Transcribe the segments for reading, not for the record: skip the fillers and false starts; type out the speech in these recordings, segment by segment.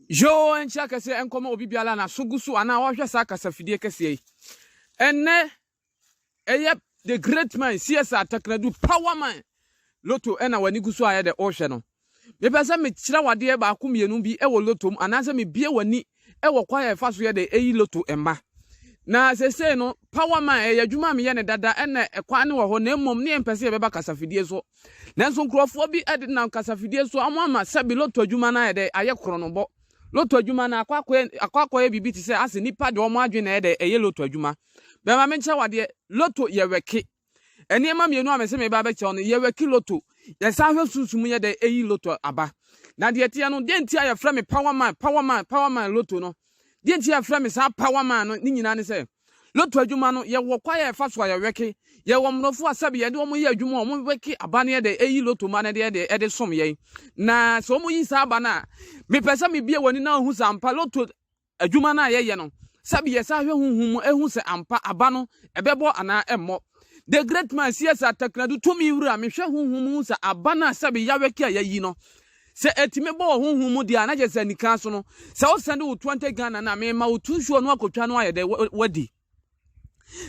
Jo encha kese enkoma obi biala na sugusu ana wo hwe sa kasafidie kese yi enne eye the great man CSR Takradu power man loto ena wani gusu aye de ohwe no me pese me kira wade ba ko mienu bi e wo loto anase me bie wani e wo kwa ye fa so ye de eyi loto emma na sese no power man eye adwuma me ye ne dada ena ekwa ne wo ho na emom ne empese ye beba kasafidie so nanso nkrofo bi edi na kasafidie so amama sabi loto adwuma na ye de aye kronobo loto adwuma na akwakwa bibi ti se ase nipa de omo adwe na ye de eye loto adwuma be ma menche wade loto ye weke eniema mienu amese me ba be che ono ye weke loto ye sa hwe susum ye de eyi loto aba na de tie no de ntia ye fra me power man loto no de ntia ye fra me sa power man no ni nyina ne se loto adwuma no ye wo kwa ye fa so ye weke ye wo mnofo asabe ye de omo ye adwuma omo weke aba ne ye de eyi loto man de de som ye na so omo yi sa aba na me pesa me bie wani na hu sampa loto adwuma na ye no sabi ye sa hwe hunhum ehu se ampa aba no ebebo ana emmo the great man CSR Takradu to mi wura me hwe hunhum se aba na sabi ya weki ayi no se etime bo hunhum dia na je se nika so no se o sende wo 20 Ghana na me ma wo tunsuo no akotwa no aye de wadi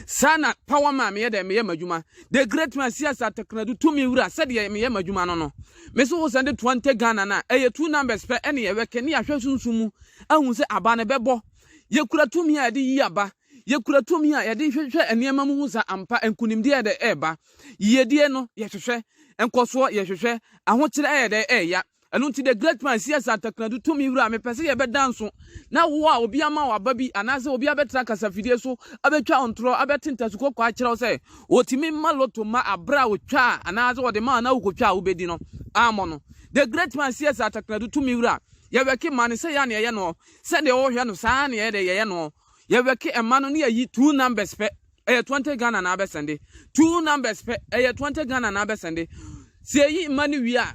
sana power man me de me ye madwuma the great man CSR Takradu to mi wura said ye me ye madwuma no me so wo sende 20 Ghana na eye 2 numbers pe ene ye weki ne ya hwe sunsumu ahu se aba na bebo yekura tumi a de yi aba yekura tumi a de hwehwe eniema mu za ampa enkunimde de eba yedie no yehwehwe enkoso yehwehwe ahokire de eya enu nti the great man CSR Takradu tumi wura me pese ye be danso na wo a obi ama wa babi anase obi abetra kasafidie so abetwa ontro abetinta suko kwa akire se otimi maloto ma abra otwa anase wo de ma na ukotwa ubedi no amono the great man CSR Takradu tumi wura ye weki man se ya ne ye no se de wo hwe no sa ne ye de ye no ye weki emma no ne yi 2 numbers pe 20 Ghana na abesende 2 numbers pe 20 Ghana na abesende se yi mani wi a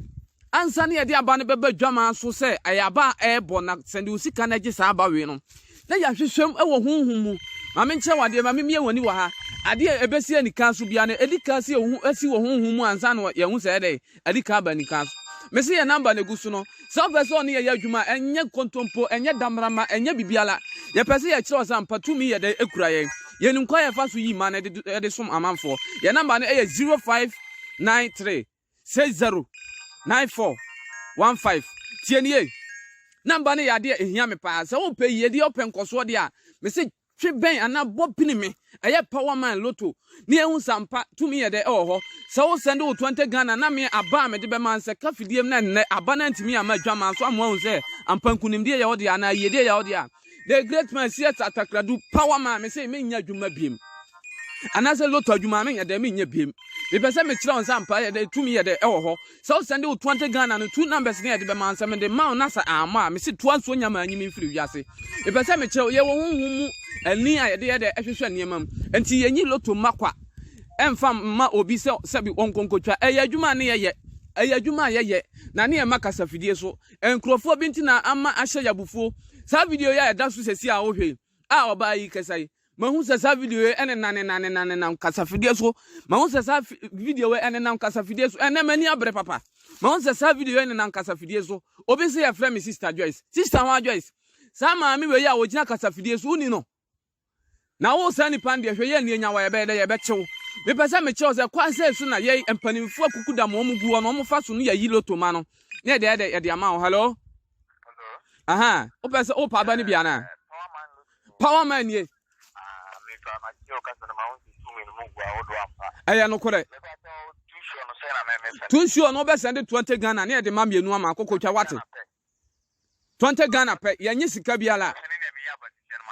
ansa ne ye de aba ne beba dwama so se ayaba ebo na sende usika na gi sa aba we no na ya hwehwem wo hunhumu ma me nche wade ma me mie wani wa ha ade ebesi anika so bia na edika se asi wo hunhumu ansa no ye hu se de edika ba nika so mesi ye number negusu no some person ye adwuma enye kontompo enye damrama enye bibiala ye pese ye kire osampa tumi ye de ekura ye nim kwa ye fa so yi ma na de som amanfo ye number no e 0593 609415 tienie number no ya de ehia me pa se wo pe ye de open koso de a mesi twe ben ana bopini me eye power man loto ni ehun sampa tumi ye de ho so wo send wo 20 Ghana na me aba me de be man se kafidiem na nne aba na ntimi ama dwama so amwa hu se ampankunimde ye wo de ana ye de ye wo de a the great man CSR Takradu power man me say me nya dwuma biem anase loto adwuma me nya de me nya biem me pese me kira on sampa ye de tumi ye de ho so send wo 20 Ghana no 2 numbers ne ye de be man se me de ma na sa ama me se to anso nya ma anyimi mfiri wiase me pese me kira ye wo hunhumu ani a ye de ehwehwe niemam enti yenyi loto makwa emfa ma obi se bi onkonkotwa adwuma ne ye adwuma ye na ne ma kasafidie so enkrofo bi ntina ama ahye yabufuo sa video ya eda so sesi a ohwe a oba yi kesai mahu se sa video ene nane kasafidie so mahu se sa video ene nan kasafidie so ene mani abre papa mahu se sa video ene nan kasafidie so obi se ya frɛ me sister Joyce sa ma mi we ya wo gina kasafidie so uni no na wo sa ni pande hwe ye ne nya wa ye be kyew me pese me kyew se kwa se so na ye empanimfo akukuda mo mu guo no mo fa so no ye loto ma no ne de ama wo hello aha o pese o pa ba ni bia na power man ye me fa ma kyew ka so na ma won su me no mu gua odo ampa aya no kore tunsuo no be send 20 Ghana ne de ma mienu ama akokotwa wate 20 Ghana pe ye nyi sika biala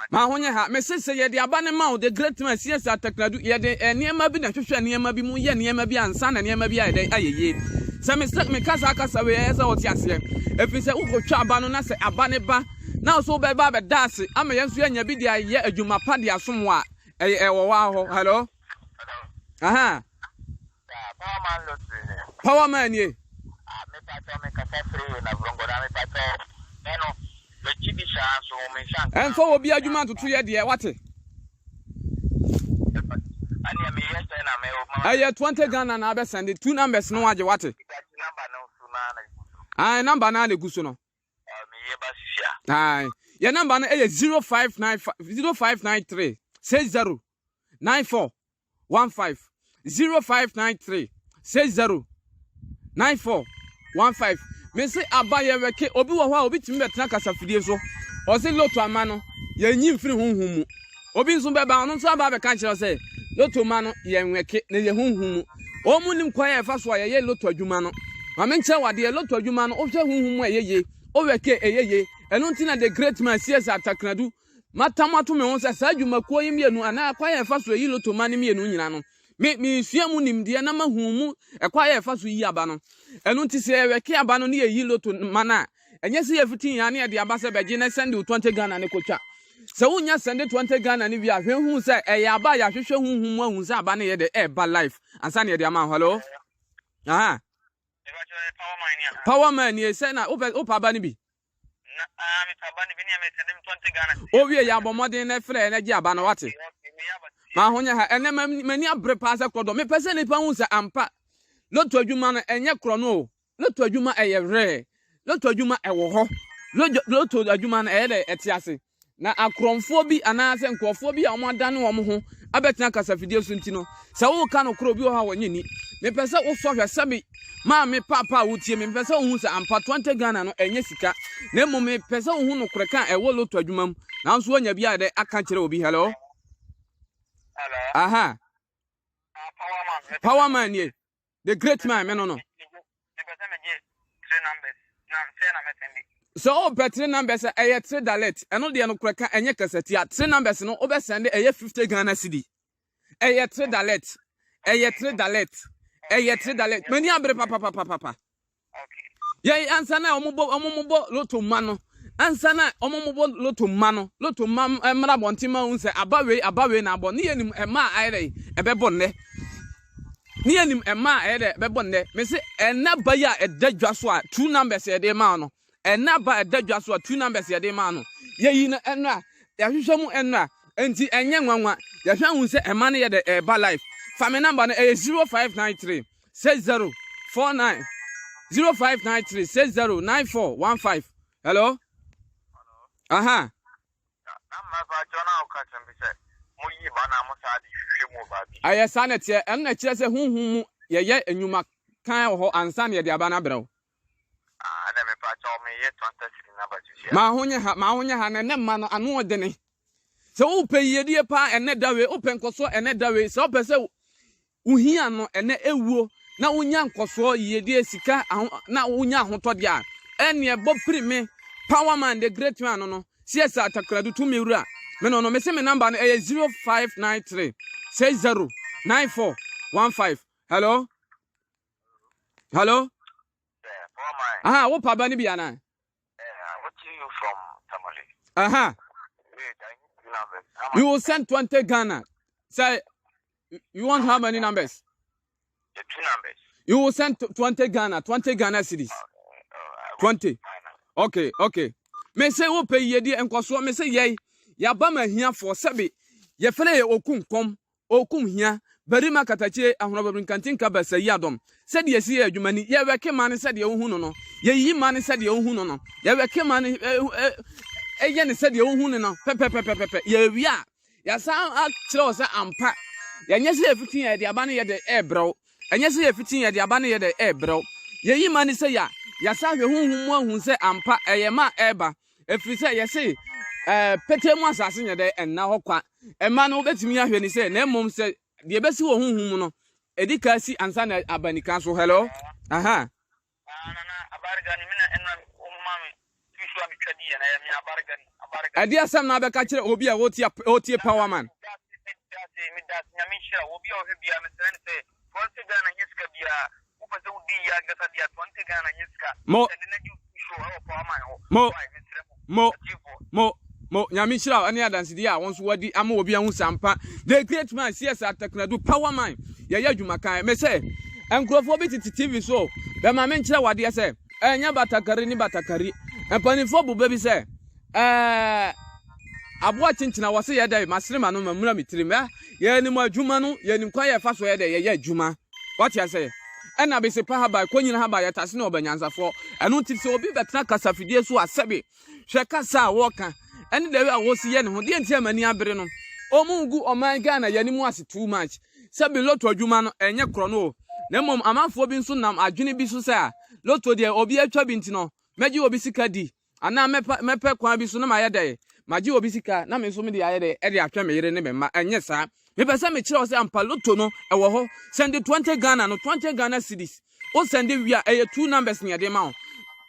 ma honye ha me sese ye de aba ne ma the great man CSR Takradu ye de eniema bi na hwehwe eniema bi mu ye eniema bi ansa na eniema bi ayeye se me kasa we ese oti ase efi se ukotwa aba no na se aba ne ba na so be ba be dase ama ye nso anya bi de aye adwuma pa de asom a wo wa ho hello aha power man ye me pa me kasa free na brongo na me pa eno and for obi adwuma tutu ye de wate ani me yesta na me o aye 20 Ghana na be send 2 numbers no age wate number no su na na number na le guso no me ye ba sisia Aye. Your number no 0593 60 94 15 0593 60 94 15. Me say abaye weke obi wo ho a obi timi betena kasafidie so. O say loto ama no ye nyi mfiri hunhum mu. Obi nso beba no nso aba be kan kire say loto ma no ye nweke na ye hunhum mu. O mu nim kwa ye fa so ye loto adwuma no. Ma me nche wade loto adwuma no o hwe hunhum mu eyeye. O weke eyeye. Eno ntina the great man CS Ataknadu. Matamato me won say sa adwuma ko yim ye nu ana kwa ye fa so yi loto ma ne me nu nyina no. Me sua mu nimde na ma hu mu ekwa ye fa so yi aba no. Eno nti se weke aba no ne yi loto mana. Enye se ye fitin ya ne de aba se beje na send 20 Ghana ne kwotwa. Se wonya send 20 Ghana ne bia hwe hu se eye aba ya hwehwe hu mu ahu se aba ne ye de eba life. Ansa ne de ama hello. Aha. Power man ye say na opa aba ne bi. Na mi aba ne bi ne me send 20 Ghana. O wie ya bomode na frɛ na gi aba no wate. Ma honya ha ene mani abre pa se kodo me pese ne pa hu se ampa loto adwuma no enye kro no loto adwuma eye rare loto adwuma ewo ho loto adwuma no eye etiase na akromfo bi anase nkofo bi a omo adane wo ho abetena kasafidie so ntino se wo ka no kro bi ho ha wanyeni me pese wo so hwe sabi ma me papa wotie me pese wo hu se ampa 20 Ghana no enye sika na mo me pese wo hu no kreka ewo loto adwuma mu na nso onya bi ade aka kire obi hello. Hello. Aha. Power man ye. The great man, me no. So better numbers eh 3 dalet. Eno de no kweka enye kaseti a 3 numbers no obe send eh 50 Ghana cedi. Eh 3 dalet. Eh 3 dalet. Eh 3 dalet. Mani abre papa. Okay. Ye ansa na omobo loto mano. Ansa na omomo loto mano loto mam emra bontima unse abawe na abo ne yenim ema ayre ebebo nne ne yenim ema ayre ebebo nne me se enaba ya edadwa so a 2 numbers ye de ma no enaba edadwa so a 2 numbers ye de ma no ye yi na enra ya hwehwe mu enra enti enye nwanwa ya hwa hu se ema ne ye de eba life family number no 0593 6049 0593 609415 hello. Aha. Aye sanete en na kire se hunhun mu ye enwuma kan ho ansa ne de aba na brew. Na me pa cho me ye 20 na ba tusia. Ma honya ha ne ma no anu odene. Se wo pe yedie pa ene dawe open koso ene dawe se ope se uhia no ene ewuo na unya nkoso yedie sika na unya ahotode a ene bo prime Power man, the great man, no. CS Ataknadu to me, me no, me say my number 0593 60 94 15. Hello? Hello? Aha, what Pabani Biana? What you from Tamale? Aha. You will send 20 Ghana. Say, you want how many numbers? The 2 numbers. You will send 20 Ghana cedis. 20. Okay. Me say wo pay yedi enkoso me say ye ya ba ma hia for sebe ye fere ye okum hia barima katache ahono babrin kantin ka basa yi adom said ye si adwumani ye weke mane said ye ohu no ye yi mane said ye ohu no ye weke mane ye ne said ye ohu no pepe ye wia ya sa akire o sa ampa ye nye se efitin ye de aba ne ye de ebrew enye se efitin ye de aba ne ye de ebrew ye yi mane say ya sa hwe hunhum mu ahun se ampa eyema eba efiri se ye se petemu asase nye de enna hokwa ema no betimi ahwe ni se na emom se de besi wo hunhum no edika si ansa na abanika so hello aha na abargani mina enna umami tishu abitwadi ya na ya abargani adi asam na abeka kire obi a wotie power man middat nyamisha obi a ohbia mesene se 20 Ghana nyiska bia upase udi ya gasa dia 20 Ghana nyiska mo nyamishira ani adansi dia wonso wadi ama obi ahu sampa the great man CS Ataknadu power man ya adwuma kan me se enkrofo bi TV so be ma me nkire wade se enya batakari empanifo bu baby se aboa chinchina wose ye dai masrema no mamura mitrim ya ni mo adwuma no ya ni kwa ye fa so ye dai ye adwuma what you say ena be se pa ha ba konyina ha ba yetase na obanyansafo eno nti se obi betena kasafidie so asebe hwe kasa woka ene dewe a wo si ye ne ho de ntia mani abere no omungu oman Ghana yanimu ase too much sebe loto adwuma no enye kro no na mom amanfo bi nso nam adwene bi so sa loto de obi atwa bi ntino meji obi sika di ana mepe kwa bi so na mayede maji obi sika na me so me de ayede e de atwa me yere ne me ma enye sa me pese me kire o se ampa loto no e wo ho send 20 Ghana no 20 Ghana cedis o send wi a 2 numbers ne de ma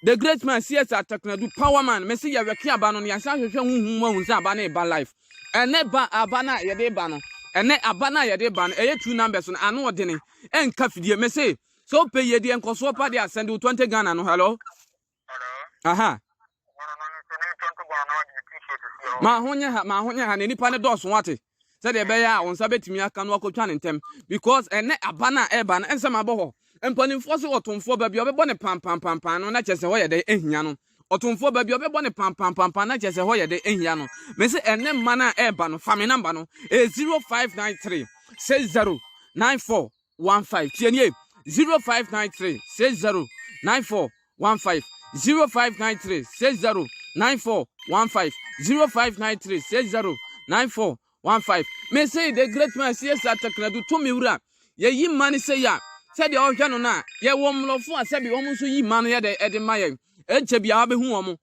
the great man CS Ataknadu power man me se ye weke aba no ne yansa hwehwe hunhun ma hunsa aba na e ba life ene ba aba na ye de ba no ene aba na ye de ba no 2 numbers no ano odene enka fidie me se so pay ye de enkoso pa de send 20 Ghana no hello aha ma honya ha ne nipa ne doso wate se de be ya onsa betimi aka no akotwa ne ntem because ene aba na e ba no ensa mabo ho empanimfo so otomfo ba bi obebo ne pam no na chese ho ye de ehia no otomfo ba bi obebo ne pam na chese ho ye de ehia no me se ene mma na e ba no fami number no 0593 609415 tienie 0593 609415 0593 609415 0593 609415 me say the great man CS Ataknadu to me wura ye yi mani say ya said the ohwa no na ye womlofo asabi wom so yi mani ye de maye enche bia obehu omu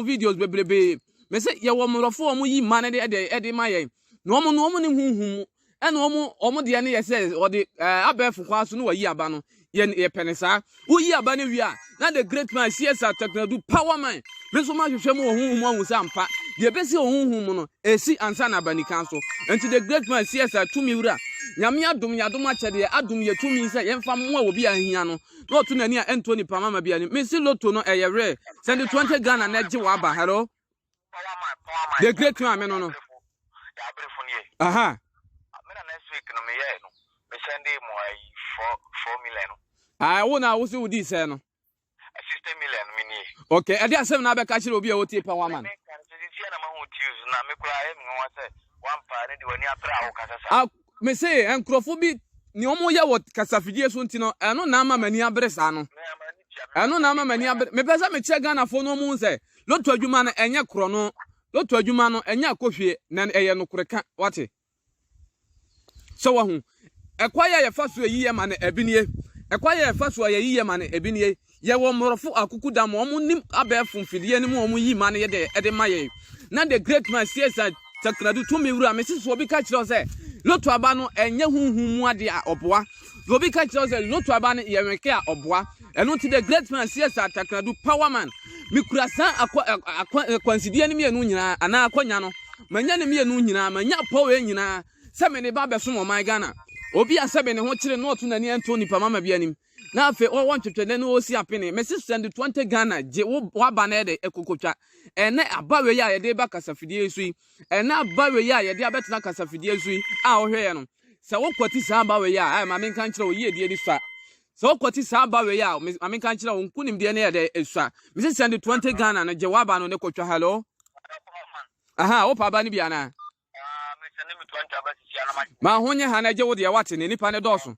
videos bebrebe me say ye womlofo omu yi mani de maye no omu ne hunhum ena omu de ne ye say odi abefu kwa so no wayi aba no ye penesa wo yi aba ne wi a na the great man CS Ataknadu power man me so ma hwehwe mu hunhum ahu sampa de besi hunhum no esi ansa na bani kanso enti the great man CS to me wura nyame adom yadom achede adom yetumi se yemfa mo obi ahia no na otu nani a Anthony Pamama bia ni mesi loto no eyere send 20 Ghana na je wa ba hello the great man me no aha me na next week no me ye no me send mo 4 million wo na wo se wo di se no 60 million me ni okay e dey asem na be ka kire obi a wo tie pa wa man na ma hu tius na me kura e me wa se wan pa ne de wani atra wo kasa sa me say enkrofo bi ni omo ye wo kasafidie so ntino eno na ama mani abresa no eno na ama mani abre me pesa me che Ghana fo no mu se loto adwuma no enye kro no loto adwuma no enye akohwie na eye no koreka wate so wa hu ekwaya ye fa so yiye ma na ebinie ekwaya ye fa so ye yiye ma na ebinie ye wo morofo akukuda ma omo nim abefo mfidie ni mu omo yi ma na ye de maye na the great man CS Ataknadu to me wura me siso obi ka kire o se loto aba no enye hunhum mu ade a oboa obi ka kire o se loto aba no ye weke a oboa eno ti the great man CS Ataknadu power man mi kura san akwansidie ni mienu nyina ana akonya no manya ni mienu nyina manya power nyina se me ne ba beso mo man Ghana obi asebe ne ho kire no otu nani Anthony Pamama bia nim na afi o won twetwe ne o si apene me si send 20 Ghana je wa ba na de ekokotwa ene abawe ya ye de ba kasafidie sui ene abawe ya ye de abetena kasafidie sui a o hwe no se wo kwati sa abawe ya ai ma men kan kire o ye de ni swa se wo kwati sa abawe ya ma men kan kire o nkunim de ne ye de eswa me si send 20 Ghana no je wa ba no ne kotwa hello aha wo pa ba ni bia na me send me 20 aba si ana ma honye ha na je wo de wate ne nipa ne doso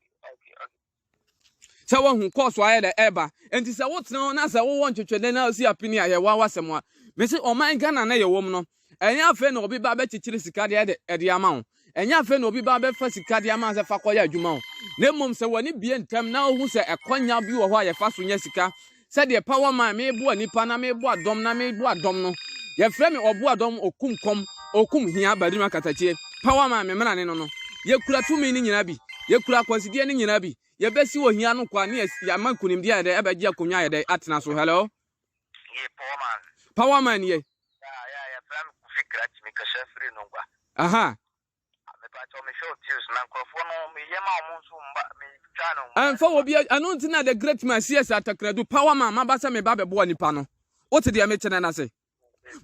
se wo hu course wa ye de eba enti se wo tena na se wo won twetwe na osi apini a ye wa wasem a me se o man Ghana na ye wom no enya afa na obi ba be chichiri sika de ede ama wo enya afa na obi ba be fa sika de ama se fa koya adwuma wo na mom se woni bie ntam na ohu se ekonya bi wo ho a ye fa so nya sika se de power man me bo nipa na me bo adom na me bo adom no ye frɛ me obo adom okum hia badi makatachie power man me mena ne no ye kura tumi ni nyina bi ye kura kwansidie ni nyina bi ye besi wo hia no kwa ne ya mankunim dia de abagia konwa ye de atena so hello ye power man ye ya fam ku fikra ti me ka shafri no gba aha me pa to me show tius na krofo no me ye ma mo so mba me twa no anfa obi anu ntina the great man CS Ataknadu power man mabasa me ba bebo nipa no o te de me chene na se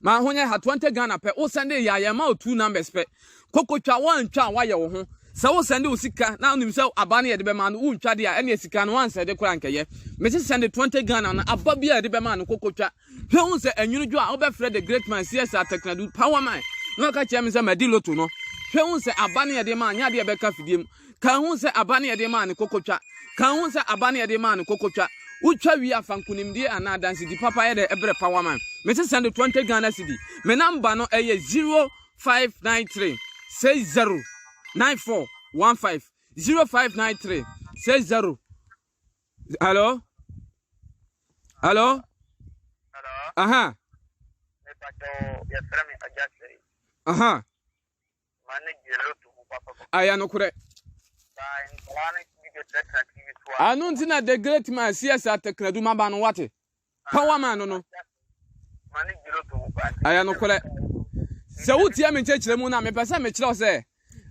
ma honye ha 20 Ghana pe o sende ya ye ma o 2 numbers pe kokotwa wan twa wa ye wo ho se wo sende o sika na onim se aba na ye de be ma no untwa de a ene sika no wan sende kura nkeye me se sende 20 Ghana na aba bia de be ma no kokotwa hwe hu se anwunuju a obefre the great man CS Ataknadu power man no ka che me se madi loto no hwe hu se aba na ye de ma anya de be ka fidiem Ka hu se abane ye de ma ne kokotwa. Ka hu se abane ye de ma ne kokotwa. Utwa wi afankunimdie ana dance di papa ye de ebre power man. Me se send 20 Ghana cedi. Me number no eye 0593 60 9415 0593 60. Hello? Hello? Aha. Aha. Aya no kure. Anu ntina the great man CSA Teknadu maba no wate. Power man no. Aya no kure. Se wutie me chechire mu na me pese me kire o se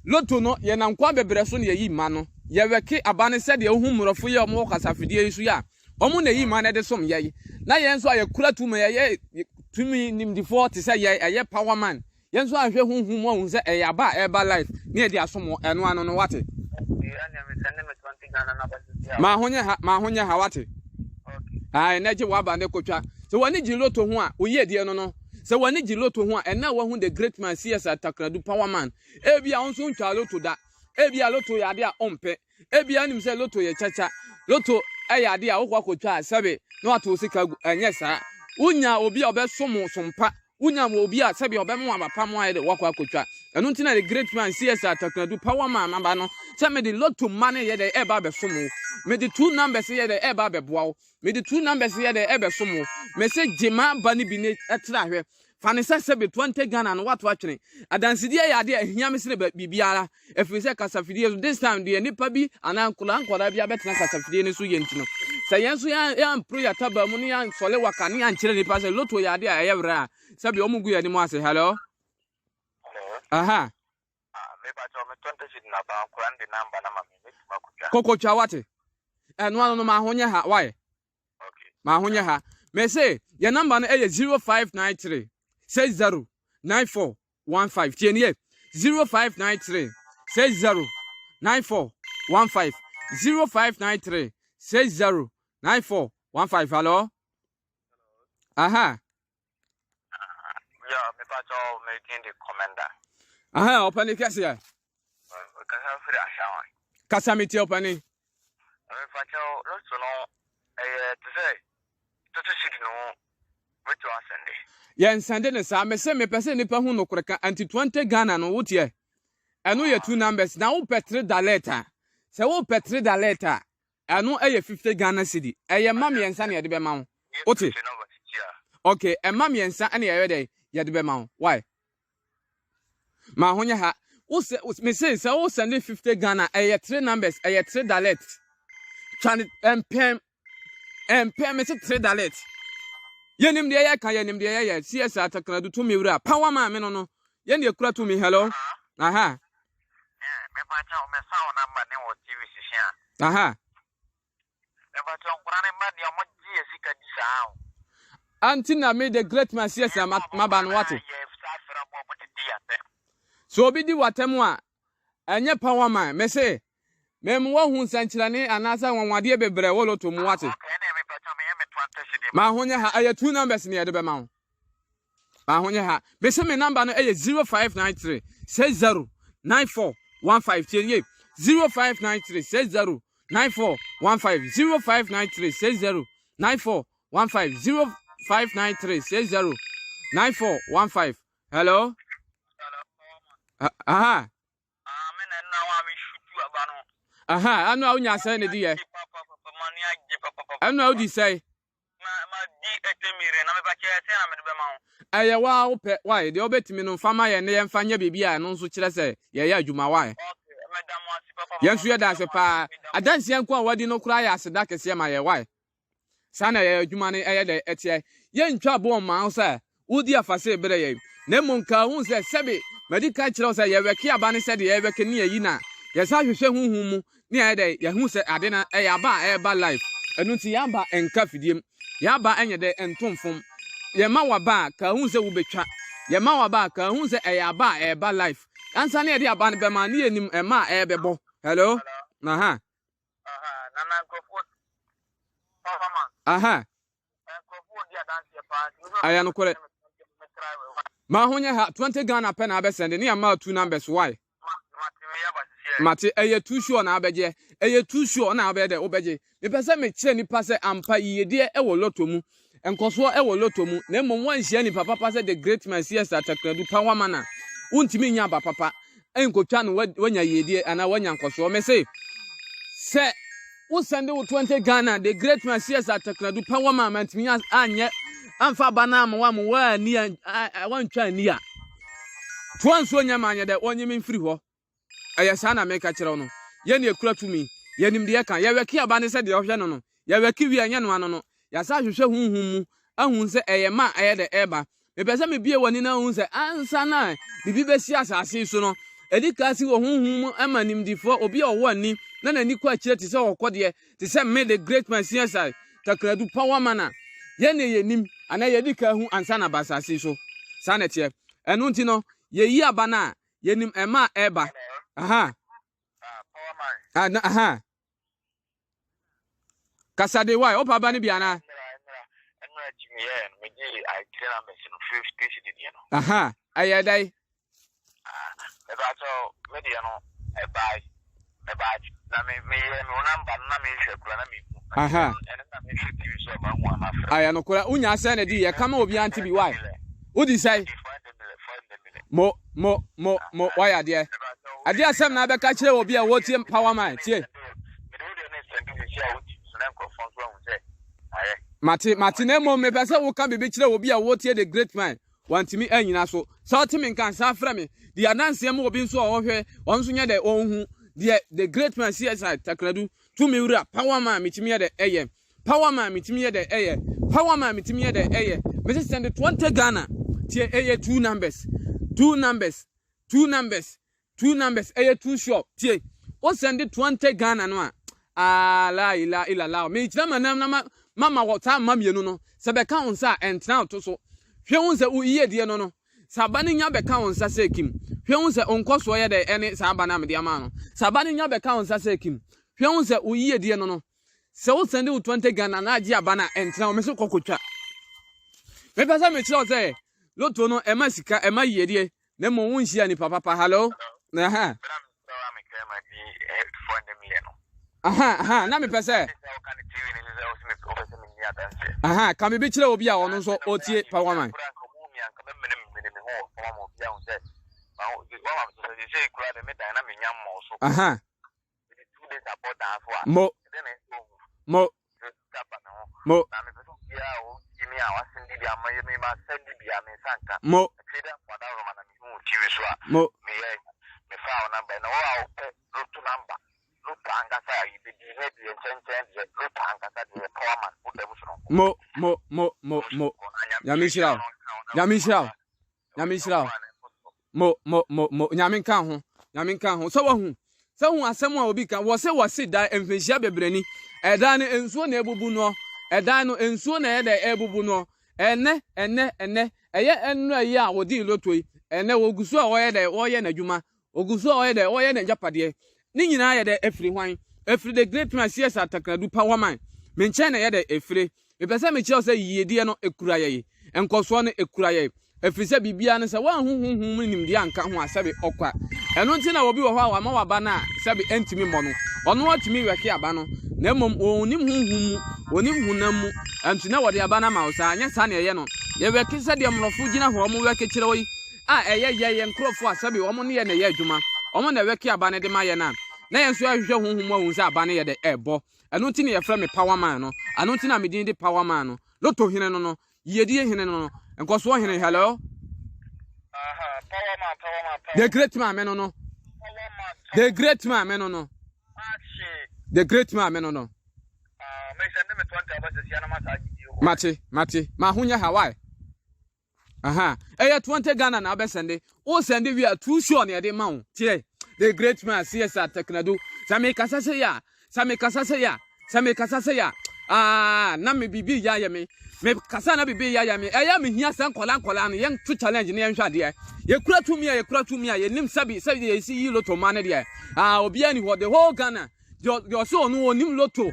loto no ye na nkwa bebre so ne yi ma no. Ye weke abane se de hu murofo ye omo kasafidie yisu ya. Omo na yi ma na de som ye. Na ye nso aye kura tu me ye tumi nimdifo te se ye power man. Ye nso ahwe hu mo hu se e aba eba life. Ne de asom eno ano no wate. Ma honye ha wate. Ai na je wa ba ne kotwa. Se wani ji loto ho a oye de no no. Se wani ji loto ho a ena wa hu the great man CSA Teknadu power man. Ebia onso ntwa loto da. Ebia loto ya de a ompe. Ebia nim se loto ye chacha. Loto ya de a okwa kotwa sebe no ato sika enye sa. Unya obi obesom sompa. Unya obi a sebe obemu amapa mo aye de wakwa kotwa. Enu ntina the great man CSA Teknadu power man aba no. Se me the loto money ye de eba besom. Me the 2 numbers ye de eba beboa. Me the 2 numbers ye de ebe som. Me se jema bani bi ne etra hwe. Fanisa sebe 20 Ghana no what watching. Adansidi ya de ahia me se bibiara. Efi se kasafidie this time de nipa bi anankula ankora bia betina kasafidie ne so ye ntino. Se yenso ya pro ya taba mu ne ya sole wakane ya nkyere nipa se loto ya de ayewra. Sebe omugu ya ni mo ase hello. Aha. Me ba cho me 20 cedi na ba ankora de number na ma me makutwa. Kokotwa wate. Eno anu no ma honye ha why? Okay. Ma honye ha. Me say your number no e 0593 60 9415. Tienye 0593 60 9415 0593 60 9415. Hello? Aha. Yeah, me ba cho making the commander. Aha, open the case here. Kasa firi ashawan. Kasa miti open it. Me ba cho lots no to say to sit no which was Sunday. Yen sende ne sa me se me pese nipa hu no koreka anti 20 Ghana no wotie. Eno ye 2 numbers na wo petre da letter. Se wo petre da letter, eno eye 50 Ghana cedi. Eye mam yensa ne ye de be ma wo. Oti. Okay, e mam yensa ene ye de ye de be ma wo. Why? Ma honya ha. Wo se me say se wo send 50 Ghana eye 3 numbers, eye 3 da letter. Chan empem me se 3 da letter. Yenim de ye kan yenim de ye CSA Teknadu to me wura power man me no yen de kura to me hello. Aha. Me ba cha me sound number ne wo TV station. Aha. Me ba cha kura ne ma de mo ji esika di sao. Antina me the great man CSA maba no wate. So obi di watemu a enye power man me say me mo hu sanchirane anasa wanwade bebre wo loto mu wate. Ma honye ha aye 2 numbers ne yede be ma ho. Ma honye ha be se me number no aye 0593 60 9415 tienye 0593 60 9415 0593 60 9415 0593 60 9415. Hello? Aha. Me na wa me shoot you aba no. Aha, anu a unya say ne di ye. Anu a udi say. Ma di etemire na me ba che se na me de be ma ho. Aye wa wo pe why de obetimi no fama ye ne ye mfa nya bibia no nso kire se ye ya adwuma why. Okay, madam wasi papa. Yensu ye da se pa adanse enko a wadi no kura ya aseda kese ma ye why. Sana ye adwuma ne eye de etie. Ye ntwa bo ma se udi afase bere ye. Na monka hu se sebe medical kire se ye weke aba ne se de ye weke ne yi na. Ye sa hwehwe huhu mu ne ye de ye hu se ade na ye aba e ba life. Enu ti ya ba enka fidiem. Ya ba enye de entomfom. Ye ma wa ba ka hu se wo betwa. Ye ma wa ba ka hu se e ya ba e ba life. Ansa ne ye de aba ne be ma ne enim e ma e bebo. Hello? Aha. Aha, nana nkofo. Papa man. Aha. Nkofo di adanse pa. Aya no kore. Ma honye ha 20 Ghana pen abesende ne ya ma 2 numbers why? Mate too sure na abeje too sure na abede obeje me pese me kire ni pase ampa yede wo loto mu enkoso wo loto mu na mmom wan hia ni papa pase the great man CS Atakradu power man untimi nya ba papa enkotwa no wanya yede ana wanya nkoso me say se wo send wo 20 Ghana the great man CS Atakradu power man mantimi anye amfa bana amwa mo wa ni wantwa ni a twanso nya manye de onyimi mfiri ho ayasa na meka kire no ye ne ekura tumi ye nim de ka ye weki aba ne se de ohwe no no ye weki wi anya no ano no yasa hwehwe hunhum mu ahun se eye ma eye de eba me pese me bie wani na hun se ansa na bibi besi asase so no edi ka si wo hunhum mu ama nim difo obi owo ani na nani kwa kire ti se okode ti se me the great man CS Takradu power man ye ne ye nim ana ye di ka hu ansa na basase so sanete enu nti no ye yi aba na ye nim ema eba aha power man aha kasade why opa ba ni bia na aha ayedai aha aya no kura unya ase na di ye kama obi anti bi why udi say mo why ade ade asem na abeka kire obi a wotie power man tie Mati na mo me pese wo ka bebe kire obi a wotie the great man wantimi anyina so so timi nkan sa fra me di ananse mo obi nso o hwe onso nya de onhu the great man CS Takradu to me wura power man mitimi ye de eye power man mitimi ye de eye power man mitimi ye de eye me send 20 Ghana tie eye two numbers eye two shop tie o send 20 Ghana no a la ila ila la me kira manam na mama wota mamienu no se be ka onsa entna to so hwe onsa uyiye de no sabane nya be ka onsa sekim hwe onsa onkoso ye de ene sabana me de ama no sabane nya be ka onsa sekim hwe onsa uyiye de no se o send 20 Ghana na agi abana entna o me so kokotwa me pesa me kira o say loto no ema sika ema yedie na mo wonhia ni papa hello na ha aha na me pesa aha ka me be kire obi a ono nso otie power man aha mo Yamishira mo nyaminka ho so wahu asem a obi ka wo se da emfenhia bebreni eda ne ensuo na ebubu no eda no ensuo na eda ebubu no ene eye enu ayi a wodi lotoi ene wogusu a woye na adwuma ogusu a woye na japade ni nyina ye de efiri hwan efiri the great man CS Takradu power man menche na ye de efiri epese me che se yiyedie no ekura ye enkoso no ekura ye efiri se bibia no se wan huhum nimdi anka ho asabe okwa eno nti na obi wo ho a ma waba na sabe entimi mo no ono atimi weke aba no na mom onim huhum onim hunam mu anti na wode aba na ma wo sa anya sa na ye no ye weke se de mrofo gina ho mo weke kire wo a eye nkrofo asabe wo mo ne ye na ye adwuma wo na weke aba ne de ma ye na ye nso ahwehwe huhum ahun se aba ne ye de ebo eno nti ne ye fra me power man no ano nti na me din de power man no loto hene no yedie hene no enkoso hene hello power man the great man me no the great man me no the great man me no me send me 20 abase sia na mate ma hunya Hawaii aha eya 20 Ghana na abesende o send we are too sure na de ma wo tie the great man CS Takradu same kasase ya na me bibi ya me kasa na bibi ya me eya me hia san kola no yen to challenge ne yen hwade ye kura tumi a ye nim sabi ye si yi loto man de obi ani ho the whole Ghana your so no onim loto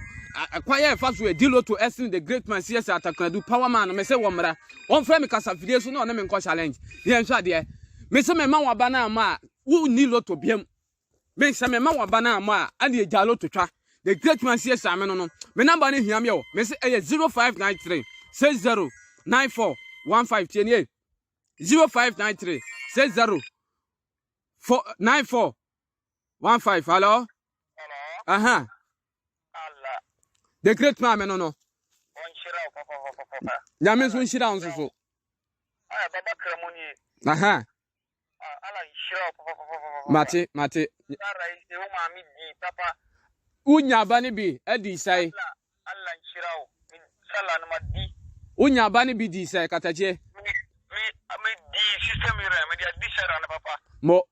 kwaye faso e di loto esin the great man CS Takradu power man me se wo mra on frame kasa video so no na me nko challenge ne yen hwade me se me ma waba na ma wo ni loto biem me se me ma wabana ma ade jalo to twa the great man CS ame no me number ne hiam ye wo me se 0593 609415 tieni 0593 609415 hello Allah the great man no on shira papa nyame so nshira on so baba kramoni Allah shira papa mate ara ise o ma mi di papa unya bani bi edi sai Allah shira o sala na madi unya bani bi di sai kataje me di system ira me di adishara na papa mo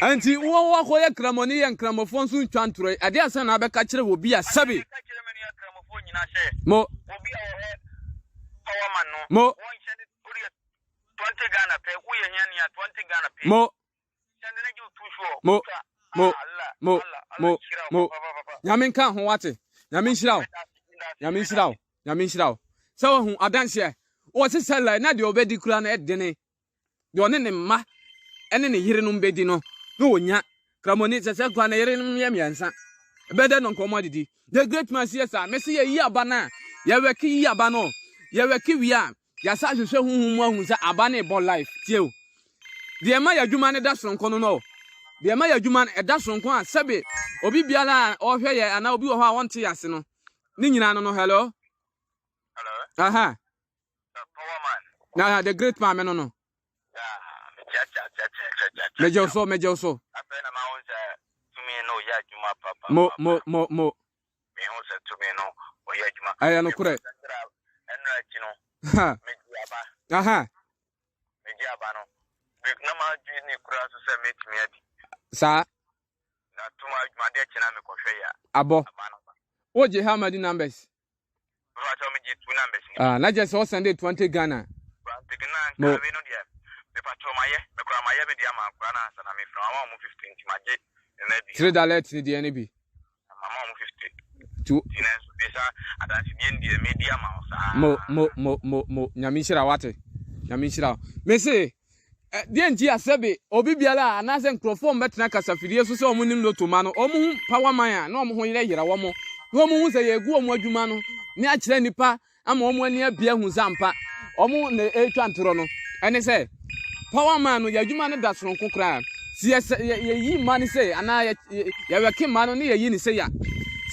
anti wo wa ko ye kramoni ye kramofon so ntwantro ade asa na be ka kire wo bi a sabe mo mo 20 Ghana pe wo ye nya ni 20 Ghana pe mo sende na ju tu sure mo nyamin kan ho wate nyamin shiraw so hu adanse wo se sala na de obedi kura na edene de one ne mma ene ne yire no mbedi no no onya kramoni sese kwa na yire no ye miansa ebede no nkomo didi the great man CS me se ye yi aba na ye weki yi aba no ye weki wi a ya sa hwehwe huhumu ahu se aba na bo life tie o de ma ya dwuma ne da sonko no de ma ya dwuma e da sonko a sebe obi biala o hwe ye ana obi wo ho a wonte yase no ni nyina no hello aha power man na the great man no no meje so apena ma won se tumi no ya dwuma papa mo me won se tumi no o ya dwuma aya no kure enra chi no ha aha meji aba no be na ma ju ni kura so se metimi abi sa na tuma dwuma de chi na me kohwe ya abo oje how many numbers right o meji two numbers na just send 20 Ghana no we no dia me patro maye me kura maye me dia ma kura na sa na me from ama 15 ti maje na bi $3 ni dia ne bi mama 50 tu inenso bisa adansi bi ndie me dia ma sa mo nyamishira wate nyamishira me say die nji asebe obi biala anase nkrofo betena kasafidie so se omunim lotoma no omu power man a na omu ho yira womo no omu hu se yegu omu adwuma no ni a kire nipa ama omu ani abia hu zampa omu na etwantro no ene se power man no yadwuma no da soronko kra si ye man se ana ye weke man no ne ye ni se ya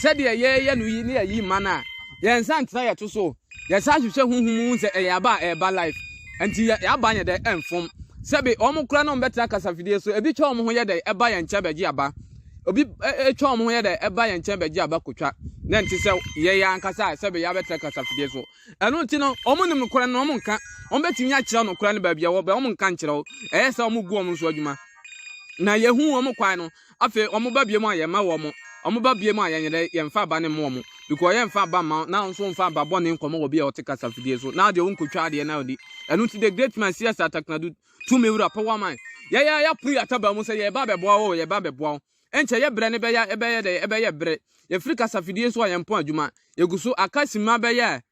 se de ye no yi ne ye man a ye nsantena ye to so ye sa hwehwe huhumu se e ba life anti ya ba nya de enfom sebe omu kura no mbetena kasafidie so ebi twa omu ho ye de eba ye nche beji aba obi twa omu ho ye de eba ye nche beji aba kotwa na nti se ye ya ankasa sebe ya betena kasafidie so eno nti no omu nim kura no omu nka omu betimi a kire no kura no ba bia wo be omu nka nkire wo se omu gu omu so adwuma na ye hu omu kwan no afi omu ba bia mu a ye ma wo omu ba bia mu a ye mfa aba ne mo omu because ye mfa aba ma na nso mfa aba bo ne nkomo wo bia o te kasafidie so na de wo nkotwa de na odi eno nti the great man CS ataknadu tu me wura power man ya pri ataba mu se ye ba beboa wo ye ba beboa enche ye bre ne be ya ebe ye bre ye free kasafidie so ye mpon adwuma ye guso akasima be ya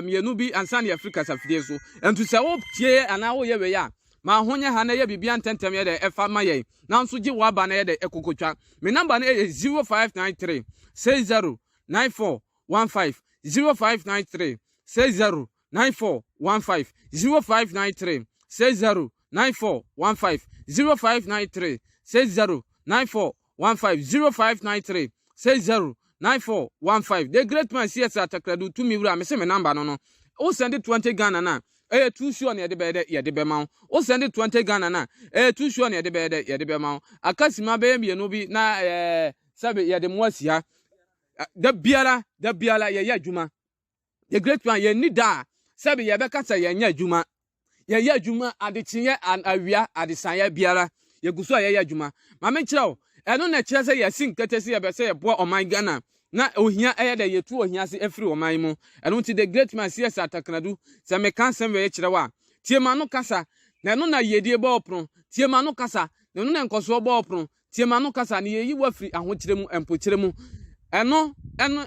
mienu bi ansan ye free kasafidie so entu se wo tie ana wo ye we ya ma honye ha na ye bibia ntentem ye de efa ma ye na nso gi wa ba na ye de ekokotwa me number na 0593 609415 0593 609415 0593 609415 0593 609415 0593 609415 the great man CS Atakradu to me wura me say me number no o send 20 Ghana na too sure na ye de be ma o send 20 Ghana na too sure na ye de be ma akasima be me no bi na sabe ye de mo asia da biala ye adwuma the great man ye ni da sabe ye be kasa ye nya adwuma ye adwuma adetinye awia adesanya biara ye guso ye adwuma ma me kire eno na kire se ye sinkete se ye be se ye bo oman Ghana na ohia de ye tu ohia se afiri oman mu eno nti the great man CS Atakradu se me kan sem we kire wa tie ma no kasa na eno na yedie bo opron tie ma no kasa na eno na nkoso bo opron tie ma no kasa na ye yi wafiri ahokire mu empokire mu eno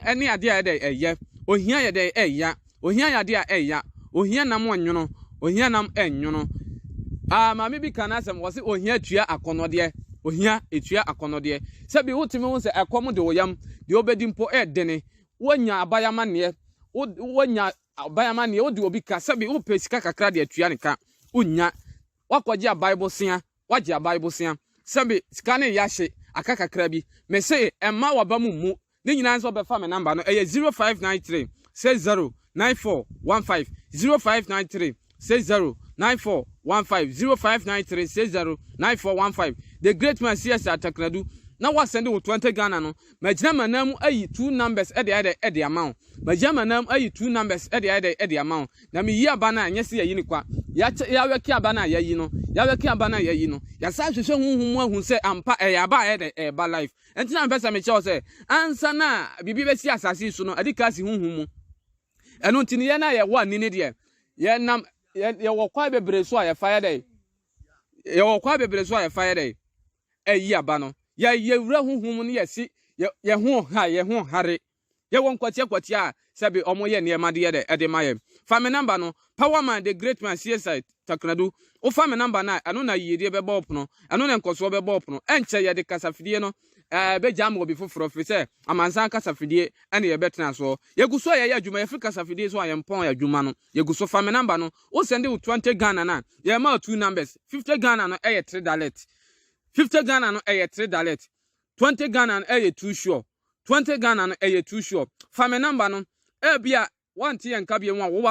ene ade a de eye ohia ye de eya ohia ya de a eya ohia nam onwono ohia nam enwono Maame bi kana asem wo se ohia tua akonode ohia etua akonode se bi wotimi wo se ekom de oyam de obedi mpo dene wonya abayama ne wonya abayama ne odi obi ka se bi wo pesika kakra de atua ne ka wonya wakwaje bible sia waje bible sia se bi sika ne yahye aka kakra bi me se emma waba mu ne nyina nso befa me number no 0593 609415 0593 609415 0593 609415 the great man CS Ataknadu na wa send wo 20 Ghana no magina manam ayi 2 numbers e de amount magina manam ayi 2 numbers e de amount na me yi aba na anya se yayi ni kwa ya weki aba na yayi no ya sa hwehwe hunhum ahu se ampa aba e ba life entina mpesa me che se ansa na bibi be si asase so no adika si hunhum mu eno ntini ye na ye wa ni de ye nam ye wo kwa bebre so a ye fire day ye wo kwa bebre so a ye fire day eyi aba no ye wura hunhum no ye si ye ho ha ye ho hare ye won kwatia a sabi omo ye ne ma de de ma ye fa me number no power man the great man CSI Taknadu o fa me number na ano na yedie be bop no ano na nkoso be bop no enche ye de kasafidie no be jam obi foforo fi se amansan kasafidie ene ye betena so ye guso ye adwuma ye fi kasafidie so ayempon ye adwuma no ye guso fa me number no o send you 20 Ghana na ye ma 2 numbers 50 Ghana no ye $3 50 Ghana no $3 20 Ghana no 2 sure 20 Ghana no 2 sure fa me number no bia want ye nka bia wo